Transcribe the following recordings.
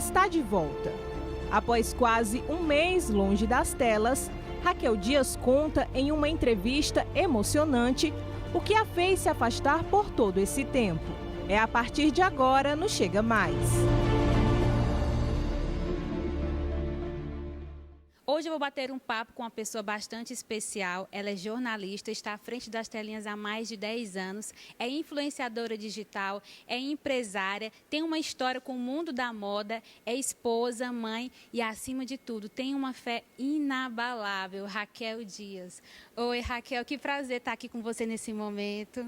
está de volta. Após quase um mês longe das telas, Raquel Dias conta em uma entrevista emocionante o que a fez se afastar por todo esse tempo. É a partir de agora no Chega Mais. Hoje eu vou bater um papo com uma pessoa bastante especial. Ela é jornalista, está à frente das telinhas há mais de 10 anos, é influenciadora digital, é empresária, tem uma história com o mundo da moda, é esposa, mãe e, acima de tudo, tem uma fé inabalável. Raquel Dias. Oi, Raquel, que prazer estar aqui com você nesse momento.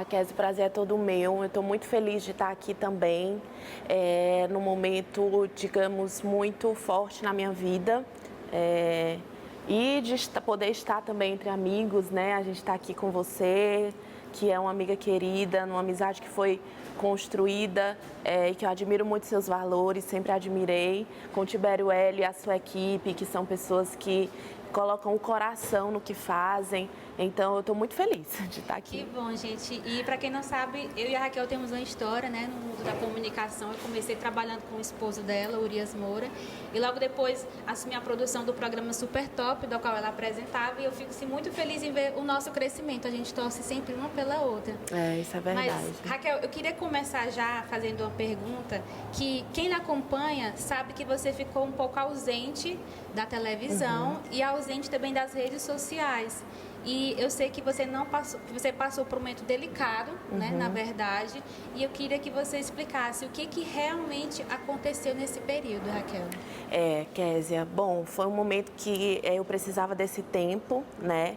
Kézia, o prazer é todo meu. Eu estou muito feliz de estar aqui também, num momento, digamos, muito forte na minha vida. E de poder estar também entre amigos, né? A gente está aqui com você, que é uma amiga querida, uma amizade que foi construída e que eu admiro muito seus valores, sempre admirei, com o Tibério Hélio e a sua equipe, que são pessoas que colocam o coração no que fazem. Então, eu estou muito feliz de estar aqui. Que bom, gente. E para quem não sabe, eu e a Raquel temos uma história, né, no mundo da comunicação. Eu comecei trabalhando com o esposo dela, Urias Moura, e logo depois assumi a produção do programa Super Top, do qual ela apresentava, e eu fico assim, muito feliz em ver o nosso crescimento. A gente torce sempre uma pela outra. Isso é verdade. Mas, Raquel, eu queria começar já fazendo uma pergunta que quem lhe acompanha sabe que você ficou um pouco ausente da televisão e ausente também das redes sociais. E eu sei que você passou por um momento delicado, né, na verdade, e eu queria que você explicasse o que realmente aconteceu nesse período, Raquel. Kézia, bom, foi um momento que eu precisava desse tempo, né,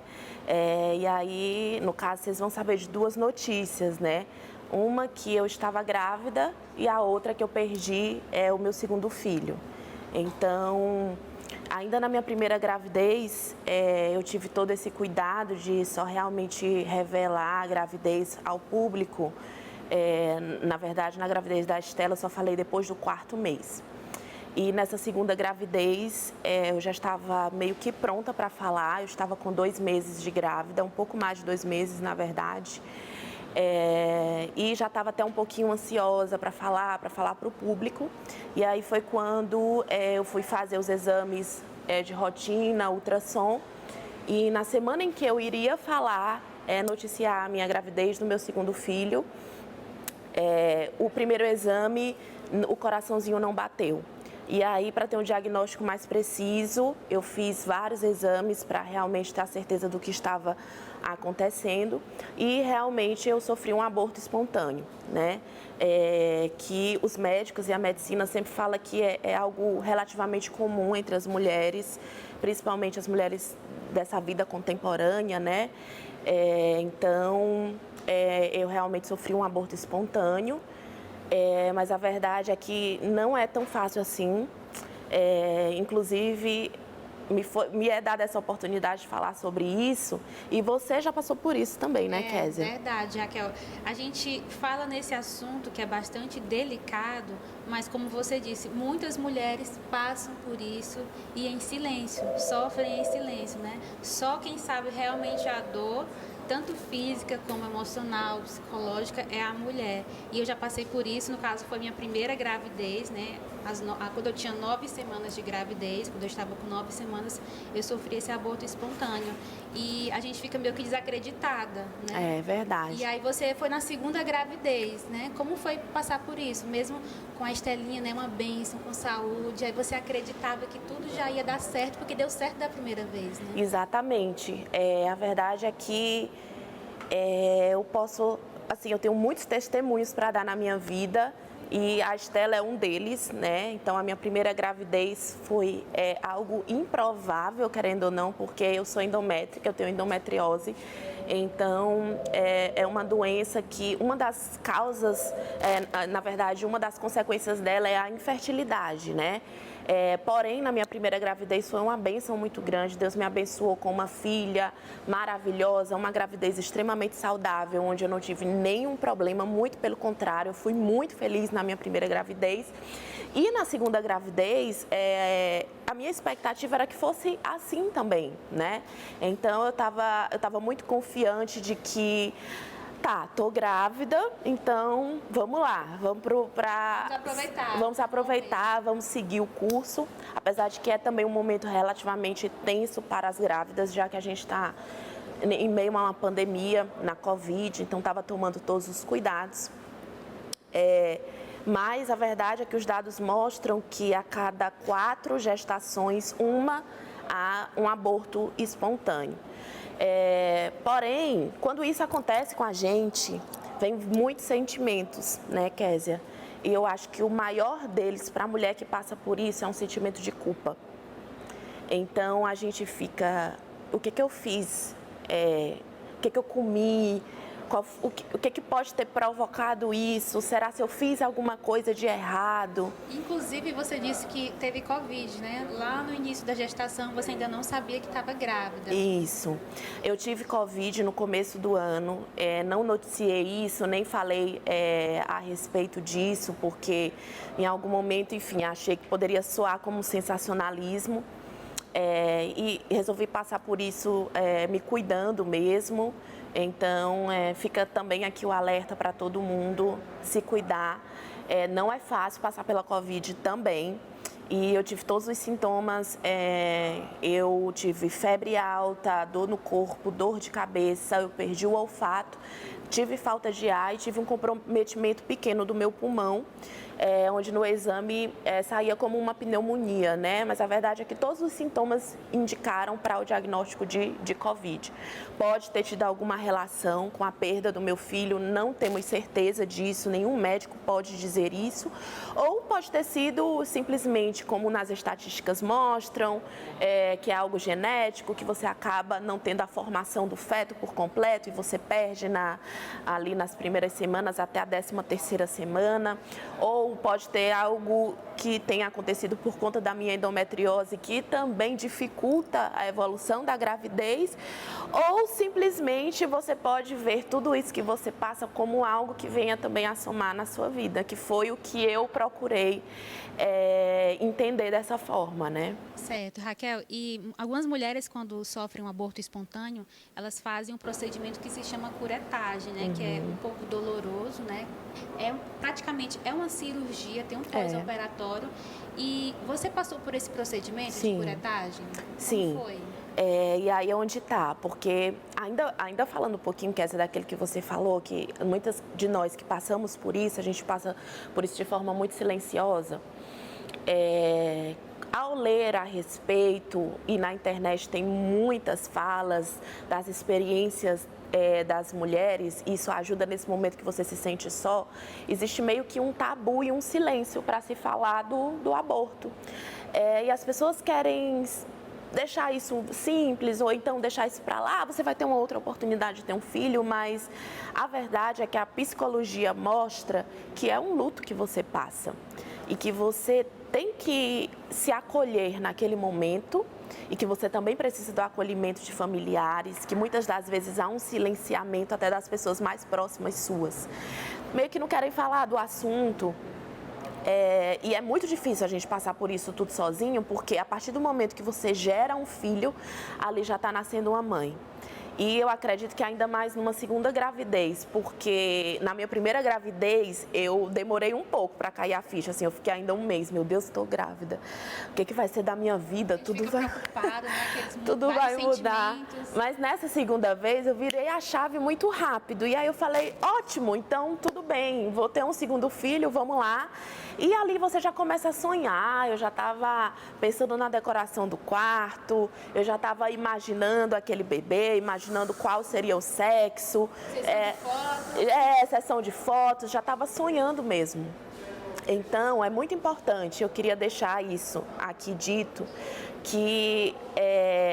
e aí, no caso, vocês vão saber de duas notícias, né, uma que eu estava grávida e a outra que eu perdi o meu segundo filho. Então, ainda na minha primeira gravidez, eu tive todo esse cuidado de só realmente revelar a gravidez ao público. Na verdade, na gravidez da Estela, eu só falei depois do 4º mês. E nessa segunda gravidez, eu já estava meio que pronta para falar. Eu estava com 2 meses de grávida, um pouco mais de 2 meses, na verdade. E já estava até um pouquinho ansiosa para falar para o público. E aí foi quando eu fui fazer os exames de rotina, ultrassom. E na semana em que eu iria falar, noticiar a minha gravidez do meu segundo filho, o primeiro exame, o coraçãozinho não bateu. E aí, para ter um diagnóstico mais preciso, eu fiz vários exames para realmente ter a certeza do que estava acontecendo. E realmente eu sofri um aborto espontâneo, né? Que os médicos e a medicina sempre falam que é algo relativamente comum entre as mulheres, principalmente as mulheres dessa vida contemporânea, né? Então, eu realmente sofri um aborto espontâneo. Mas a verdade é que não é tão fácil assim. Inclusive, me é dada essa oportunidade de falar sobre isso. E você já passou por isso também, né, Kézia? É verdade, Raquel. A gente fala nesse assunto que é bastante delicado, mas como você disse, muitas mulheres passam por isso e em silêncio, sofrem em silêncio, né? Só quem sabe realmente a dor, tanto física como emocional, psicológica, é a mulher. E eu já passei por isso, no caso foi minha primeira gravidez, né? Quando eu tinha 9 semanas de gravidez, quando eu estava com 9 semanas, eu sofri esse aborto espontâneo. E a gente fica meio que desacreditada, né? É verdade. E aí você foi na segunda gravidez, né? Como foi passar por isso? Mesmo com a Estelinha, né? Uma bênção, com saúde, aí você acreditava que tudo já ia dar certo, porque deu certo da primeira vez, né? Exatamente. A verdade é que eu posso, assim, eu tenho muitos testemunhos para dar na minha vida e a Estela é um deles, né? Então, a minha primeira gravidez foi algo improvável, querendo ou não, porque eu sou endométrica, eu tenho endometriose. Então, é uma doença que uma das causas, na verdade, uma das consequências dela é a infertilidade, né? Porém, na minha primeira gravidez foi uma bênção muito grande. Deus me abençoou com uma filha maravilhosa, uma gravidez extremamente saudável, onde eu não tive nenhum problema, muito pelo contrário, eu fui muito feliz na minha primeira gravidez. E na segunda gravidez, a minha expectativa era que fosse assim também, né? Então, eu estava muito confiante de que tá, tô grávida, então vamos lá, vamos aproveitar, vamos seguir o curso, apesar de que é também um momento relativamente tenso para as grávidas, já que a gente está em meio a uma pandemia na Covid, então estava tomando todos os cuidados. Mas a verdade é que os dados mostram que a cada 4 gestações, há um aborto espontâneo. Porém, quando isso acontece com a gente, vem muitos sentimentos, né, Késia? E eu acho que o maior deles, para a mulher que passa por isso, é um sentimento de culpa. Então, a gente fica, o que eu fiz? O que eu comi? O que pode ter provocado isso? Será se eu fiz alguma coisa de errado? Inclusive, você disse que teve Covid, né? Lá no início da gestação, você ainda não sabia que estava grávida. Isso. Eu tive Covid no começo do ano. Não noticiei isso, nem falei a respeito disso, porque em algum momento, enfim, achei que poderia soar como sensacionalismo. E resolvi passar por isso me cuidando mesmo. Então, fica também aqui o alerta para todo mundo se cuidar. Não é fácil passar pela Covid também. E eu tive todos os sintomas. Eu tive febre alta, dor no corpo, dor de cabeça, eu perdi o olfato, tive falta de ar e tive um comprometimento pequeno do meu pulmão. Onde no exame saía como uma pneumonia, né? Mas a verdade é que todos os sintomas indicaram para o diagnóstico de Covid. Pode ter tido alguma relação com a perda do meu filho, não temos certeza disso, nenhum médico pode dizer isso. Ou pode ter sido simplesmente, como nas estatísticas mostram, que é algo genético, que você acaba não tendo a formação do feto por completo e você perde ali nas primeiras semanas até a 13ª semana. Ou pode ter algo que tenha acontecido por conta da minha endometriose, que também dificulta a evolução da gravidez, ou simplesmente você pode ver tudo isso que você passa como algo que venha também a somar na sua vida, que foi o que eu procurei entender dessa forma, né? Certo, Raquel. E algumas mulheres, quando sofrem um aborto espontâneo, elas fazem um procedimento que se chama curetagem, né? Que é um pouco doloroso, né? Praticamente uma cirurgia, tem um pós-operatório. E você passou por esse procedimento de curetagem? Sim. Como foi? E aí é onde está, porque ainda falando um pouquinho, Kézia, daquele que você falou, que muitas de nós que passamos por isso, a gente passa por isso de forma muito silenciosa. Ao ler a respeito, e na internet tem muitas falas das experiências das mulheres, isso ajuda nesse momento que você se sente só, existe meio que um tabu e um silêncio para se falar do aborto. E as pessoas querem deixar isso simples, ou então deixar isso para lá, você vai ter uma outra oportunidade de ter um filho, mas a verdade é que a psicologia mostra que é um luto que você passa e que você tem que se acolher naquele momento e que você também precisa do acolhimento de familiares, que muitas das vezes há um silenciamento até das pessoas mais próximas suas. Meio que não querem falar do assunto. E é muito difícil a gente passar por isso tudo sozinho, porque a partir do momento que você gera um filho, ali já está nascendo uma mãe. E eu acredito que ainda mais numa segunda gravidez, porque na minha primeira gravidez eu demorei um pouco para cair a ficha, assim, eu fiquei ainda um mês, meu Deus, estou grávida. O que vai ser da minha vida? Tudo vai tudo vai mudar. Mas nessa segunda vez eu virei a chave muito rápido e aí eu falei, ótimo, então tudo bem, vou ter um segundo filho, vamos lá. E ali você já começa a sonhar, eu já estava pensando na decoração do quarto, eu já estava imaginando aquele bebê, imaginando qual seria o sexo. Sessão de fotos, já estava sonhando mesmo. Então, é muito importante, eu queria deixar isso aqui dito, que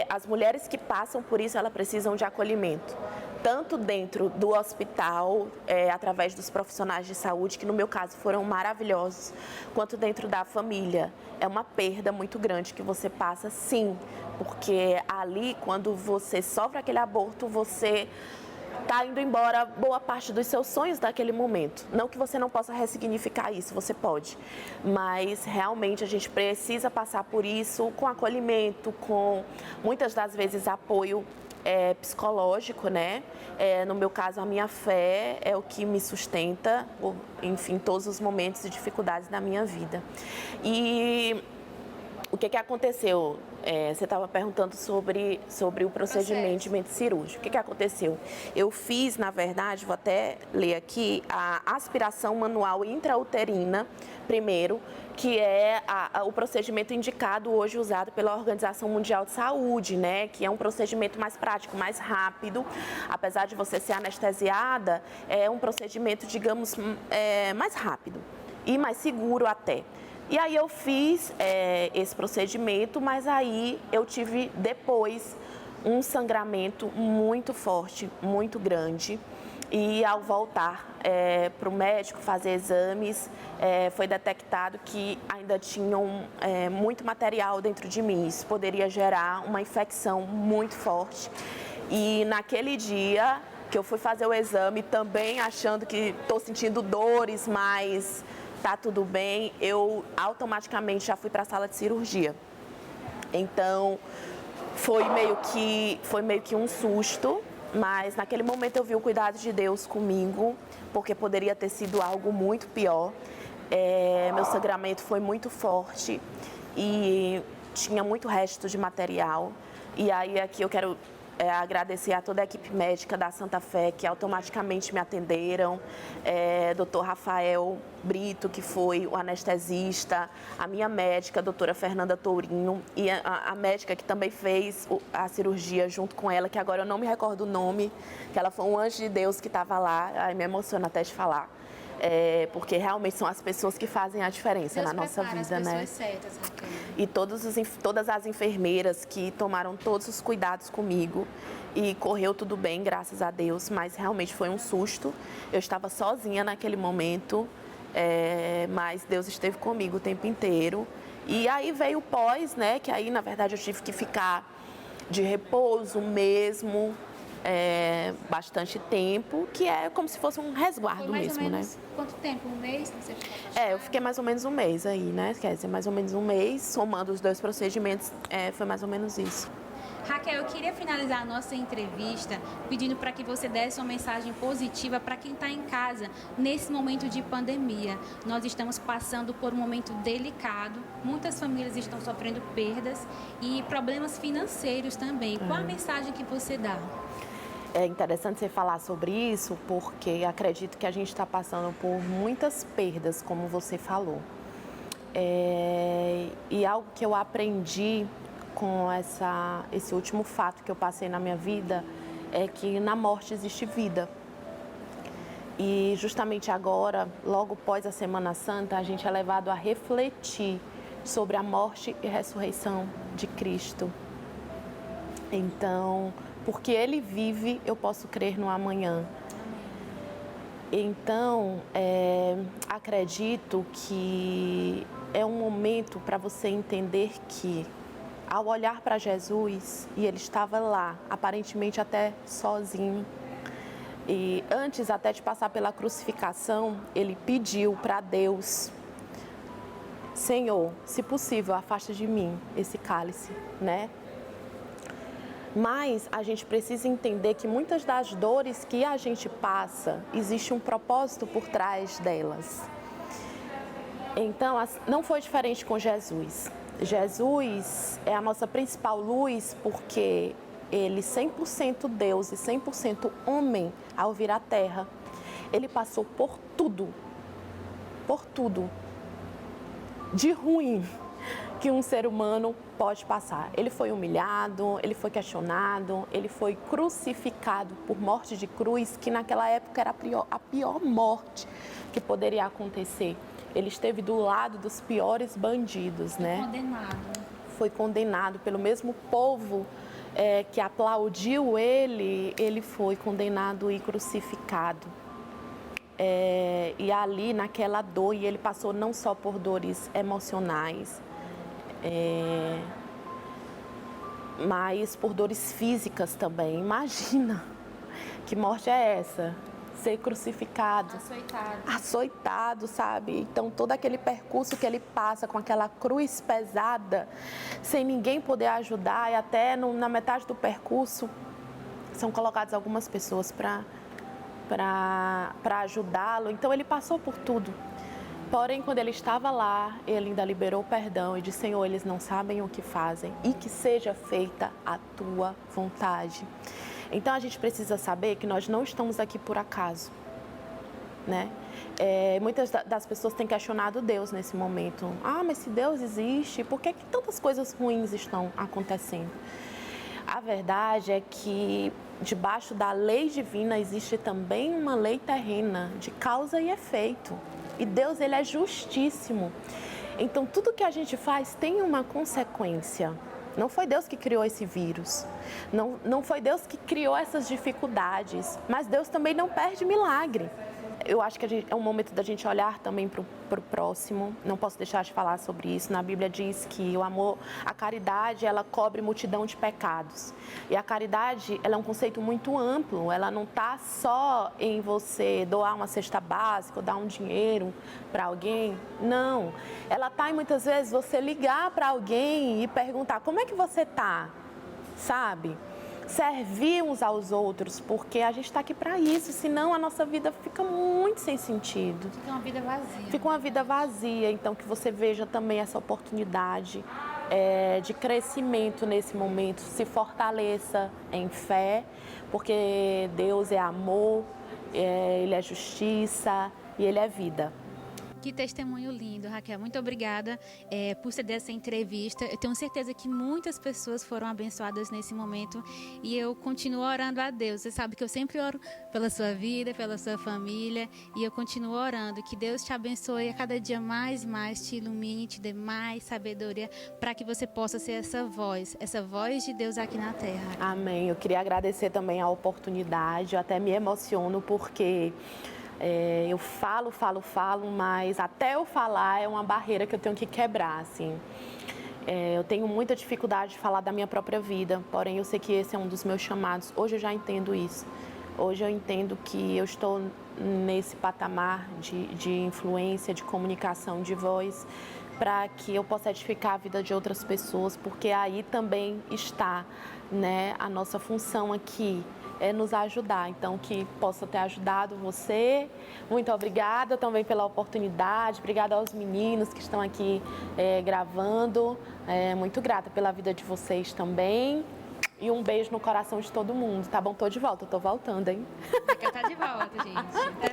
as mulheres que passam por isso, elas precisam de acolhimento. Tanto dentro do hospital, através dos profissionais de saúde, que no meu caso foram maravilhosos, quanto dentro da família. É uma perda muito grande que você passa, sim, porque ali, quando você sofre aquele aborto, você está indo embora boa parte dos seus sonhos daquele momento. Não que você não possa ressignificar isso, você pode. Mas realmente a gente precisa passar por isso com acolhimento, com muitas das vezes apoio psicológico, né? No meu caso, a minha fé é o que me sustenta, enfim, todos os momentos e dificuldades da minha vida. E o que aconteceu? Você estava perguntando sobre o procedimento cirúrgico. O que aconteceu? Eu fiz, na verdade, vou até ler aqui, a aspiração manual intrauterina, primeiro, que é o procedimento indicado hoje usado pela Organização Mundial de Saúde, né? Que é um procedimento mais prático, mais rápido. Apesar de você ser anestesiada, é um procedimento, digamos, mais rápido e mais seguro até. E aí eu fiz esse procedimento, mas aí eu tive depois um sangramento muito forte, muito grande. E ao voltar para o médico fazer exames, foi detectado que ainda tinham muito material dentro de mim. Isso poderia gerar uma infecção muito forte. E naquele dia que eu fui fazer o exame, também achando que estou sentindo dores, mas tá tudo bem, eu automaticamente já fui para a sala de cirurgia. Então, foi meio que um susto, mas naquele momento eu vi o cuidado de Deus comigo, porque poderia ter sido algo muito pior. Meu sangramento foi muito forte e tinha muito resto de material. E aí aqui eu quero agradecer a toda a equipe médica da Santa Fé, que automaticamente me atenderam, Dr. Rafael Brito, que foi o anestesista, a minha médica, a doutora Fernanda Tourinho, e a médica que também fez a cirurgia junto com ela, que agora eu não me recordo o nome, que ela foi um anjo de Deus que estava lá, ai, me emociona até de falar. Porque realmente são as pessoas que fazem a diferença Deus na nossa vida, né? Certas, Raquel. E todas as enfermeiras que tomaram todos os cuidados comigo e correu tudo bem, graças a Deus, mas realmente foi um susto. Eu estava sozinha naquele momento, mas Deus esteve comigo o tempo inteiro. E aí veio o pós, né? Que aí, na verdade, eu tive que ficar de repouso mesmo. Bastante tempo, que é como se fosse um resguardo mesmo, né? Quanto tempo? Um mês? Você eu fiquei mais ou menos um mês aí, né? Quer dizer, mais ou menos um mês, somando os dois procedimentos, foi mais ou menos isso. Raquel, eu queria finalizar a nossa entrevista pedindo para que você desse uma mensagem positiva para quem está em casa nesse momento de pandemia. Nós estamos passando por um momento delicado, muitas famílias estão sofrendo perdas e problemas financeiros também. Qual a mensagem que você dá? É interessante você falar sobre isso, porque acredito que a gente está passando por muitas perdas, como você falou. E algo que eu aprendi com esse último fato que eu passei na minha vida é que na morte existe vida. E justamente agora, logo após a Semana Santa, a gente é levado a refletir sobre a morte e ressurreição de Cristo. Então, porque Ele vive, eu posso crer no amanhã. Então, acredito que é um momento para você entender que, ao olhar para Jesus, e Ele estava lá, aparentemente até sozinho, e antes até de passar pela crucificação, Ele pediu para Deus: Senhor, se possível, afasta de mim esse cálice, né? Mas a gente precisa entender que muitas das dores que a gente passa, existe um propósito por trás delas. Então, não foi diferente com Jesus. Jesus é a nossa principal luz porque Ele, 100% Deus e 100% homem, ao vir à Terra, Ele passou por tudo de ruim que um ser humano pode passar. Ele foi humilhado, ele foi questionado, ele foi crucificado por morte de cruz, que naquela época era a pior morte que poderia acontecer. Ele esteve do lado dos piores bandidos, né? Foi condenado pelo mesmo povo que aplaudiu ele foi condenado e crucificado. E ali, naquela dor, e ele passou não só por dores emocionais, mas por dores físicas também. Imagina que morte é essa? Ser crucificado, açoitado, sabe? Então, todo aquele percurso que ele passa com aquela cruz pesada, sem ninguém poder ajudar, e até na metade do percurso, são colocadas algumas pessoas para ajudá-lo. Então, ele passou por tudo. Porém, quando ele estava lá, ele ainda liberou o perdão e disse: Senhor, eles não sabem o que fazem e que seja feita a tua vontade. Então, a gente precisa saber que nós não estamos aqui por acaso, né? Muitas das pessoas têm questionado Deus nesse momento. Ah, mas se Deus existe, por que tantas coisas ruins estão acontecendo? A verdade é que debaixo da lei divina existe também uma lei terrena de causa e efeito. E Deus, ele é justíssimo. Então, tudo que a gente faz tem uma consequência. Não foi Deus que criou esse vírus. Não foi Deus que criou essas dificuldades. Mas Deus também não perde milagre. Eu acho que é um momento da gente olhar também para o próximo. Não posso deixar de falar sobre isso. Na Bíblia diz que o amor, a caridade, ela cobre multidão de pecados. E a caridade, ela é um conceito muito amplo. Ela não está só em você doar uma cesta básica ou dar um dinheiro para alguém. Não. Ela está em, muitas vezes, você ligar para alguém e perguntar: como é que você está? Sabe? Servir uns aos outros, porque a gente está aqui para isso, senão a nossa vida fica muito sem sentido. Fica uma vida vazia. Fica uma vida vazia, então que você veja também essa oportunidade de crescimento nesse momento, se fortaleça em fé, porque Deus é amor, Ele é justiça e Ele é vida. Que testemunho lindo, Raquel. Muito obrigada por ceder essa entrevista. Eu tenho certeza que muitas pessoas foram abençoadas nesse momento e eu continuo orando a Deus. Você sabe que eu sempre oro pela sua vida, pela sua família, e eu continuo orando. Que Deus te abençoe a cada dia mais e mais, te ilumine, te dê mais sabedoria para que você possa ser essa voz de Deus aqui na terra. Amém. Eu queria agradecer também a oportunidade. Eu até me emociono porque eu falo, mas até eu falar é uma barreira que eu tenho que quebrar, assim. Eu tenho muita dificuldade de falar da minha própria vida, porém eu sei que esse é um dos meus chamados. Hoje eu já entendo isso. Hoje eu entendo que eu estou nesse patamar de influência, de comunicação, de voz, para que eu possa edificar a vida de outras pessoas, porque aí também está, né, a nossa função aqui. É nos ajudar, então que possa ter ajudado você. Muito obrigada também pela oportunidade, obrigada aos meninos que estão aqui gravando, muito grata pela vida de vocês também, e um beijo no coração de todo mundo, tá bom? Tô de volta, tô voltando, hein? Raquel tá de volta, gente.